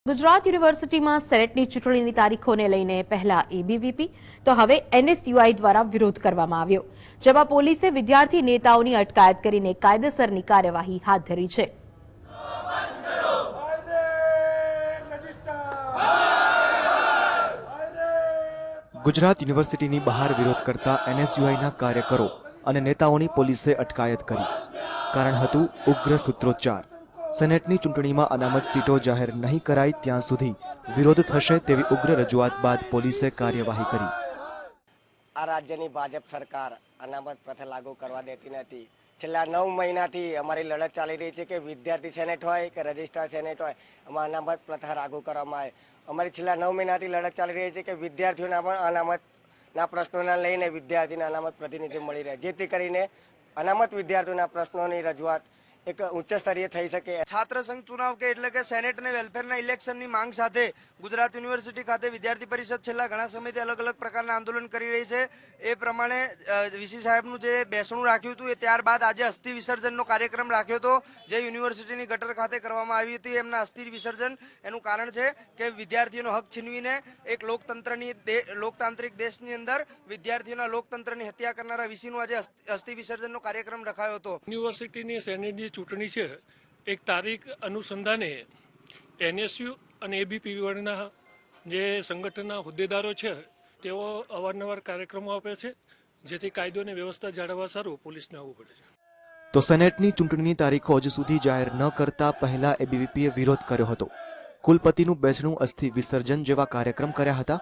ગુજરાત યુનિવર્સિટીમાં સેનેટની ચૂંટણીની તારીખોને લઈને પહેલા એબીવીપી તો હવે એનએસયુઆઈ દ્વારા વિરોધ કરવામાં આવ્યો, જેમાં પોલીસે વિદ્યાર્થી નેતાઓની અટકાયત કરીને કાયદેસરની કાર્યવાહી હાથ ધરી છે. ગુજરાત યુનિવર્સિટીની બહાર વિરોધ કરતા એનએસયુઆઈના કાર્યકરો અને નેતાઓની પોલીસે અટકાયત કરી. કારણ હતું ઉગ્ર સૂત્રોચ્ચાર. સેનેટની ચૂંટણીમાં અનામત સીટો જાહેર નહીં કરાય ત્યાં સુધી વિરોધ થશે તેવી ઉગ્ર રજૂઆત બાદ પોલીસે કાર્યવાહી કરી. આ રાજ્યની ભાજપ સરકાર અનામત પ્રથા લાગુ કરવા દેતી નથી. છેલ્લા 9 મહિનાથી અમારી લડત ચાલી રહી છે કે વિદ્યાર્થી સેનેટ હોય કે રજિસ્ટ્રાર સેનેટ હોય, એમાં અનામત પ્રથા લાગુ કરવામાં આવે. અમારી છેલ્લા 9 મહિનાથી લડત ચાલી રહી છે કે વિદ્યાર્થીઓના પણ અનામતના પ્રશ્નોને લઈને વિદ્યાર્થીને અનામત પ્રતિનિધિ મળી રહે, જેથી કરીને અનામત વિદ્યાર્થીઓના પ્રશ્નોની રજૂઆત એક ઉચ્ચ સ્તરીય થઈ શકે. છાત્ર સંઘ ચુનાવ કે એટલે કે સેનેટ અને વેલફેરના ઇલેક્શનની માંગ સાથે ગુજરાત યુનિવર્સિટી ખાતે વિદ્યાર્થી પરિષદ છેલ્લા ઘણા સમયથી અલગ અલગ પ્રકારના આંદોલન કરી રહી છે. એ પ્રમાણે વીસી સાહેબનું જે બેસણું રાખ્યું હતું એ ત્યારબાદ આજે અસ્થિ વિસર્જનનો કાર્યક્રમ રાખ્યો હતો, જે યુનિવર્સિટીની ગટર ખાતે કરવામાં આવી હતી. એમના અસ્થિ વિસર્જન એનું કારણ છે કે વિદ્યાર્થીઓનો હક છીનવીને એક લોકતાંત્રિક દેશની અંદર વિદ્યાર્થીઓના લોકતંત્રની હત્યા કરનારા વીસીનું આજે અસ્થિ વિસર્જનનો કાર્યક્રમ રખાયો હતો. યુનિવર્સિટીની સેનેટની ચૂંટણી છે, એક તારીખ અનુસંધાને એનએસયુ અને એબીપી વડના જે સંગઠનના હોદ્દેદારો છે તેઓ અવારનવાર કાર્યક્રમો આપે છે, જેથી કાયદો અને વ્યવસ્થા જાળવવા સારું પોલીસને આવવું પડે છે. તો સેનેટની ચૂંટણીની તારીખો હજુ સુધી જાહેર ન કરતા પહેલા એબીવીપીએ વિરોધ કર્યો હતો. કુલપતિનું બેસણું અસ્થિ વિસર્જન જેવા કાર્યક્રમ કર્યા હતા.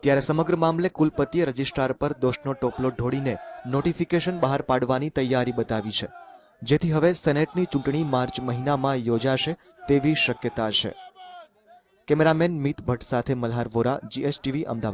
ત્યારે સમગ્ર મામલે કુલપતિએ રજિસ્ટ્રાર પર દોષનો ટોપલો ઢોળીને નોટિફિકેશન બહાર પાડવાની તૈયારી બતાવી છે, જેથી હવે સેનેટની ચૂંટણી માર્ચ મહિનામાં યોજાશે તેવી શક્યતા છે. કેમેરામેન મિત ભટ્ટ સાથે મલ્હાર વોરા, GSTV અમદાવાદ.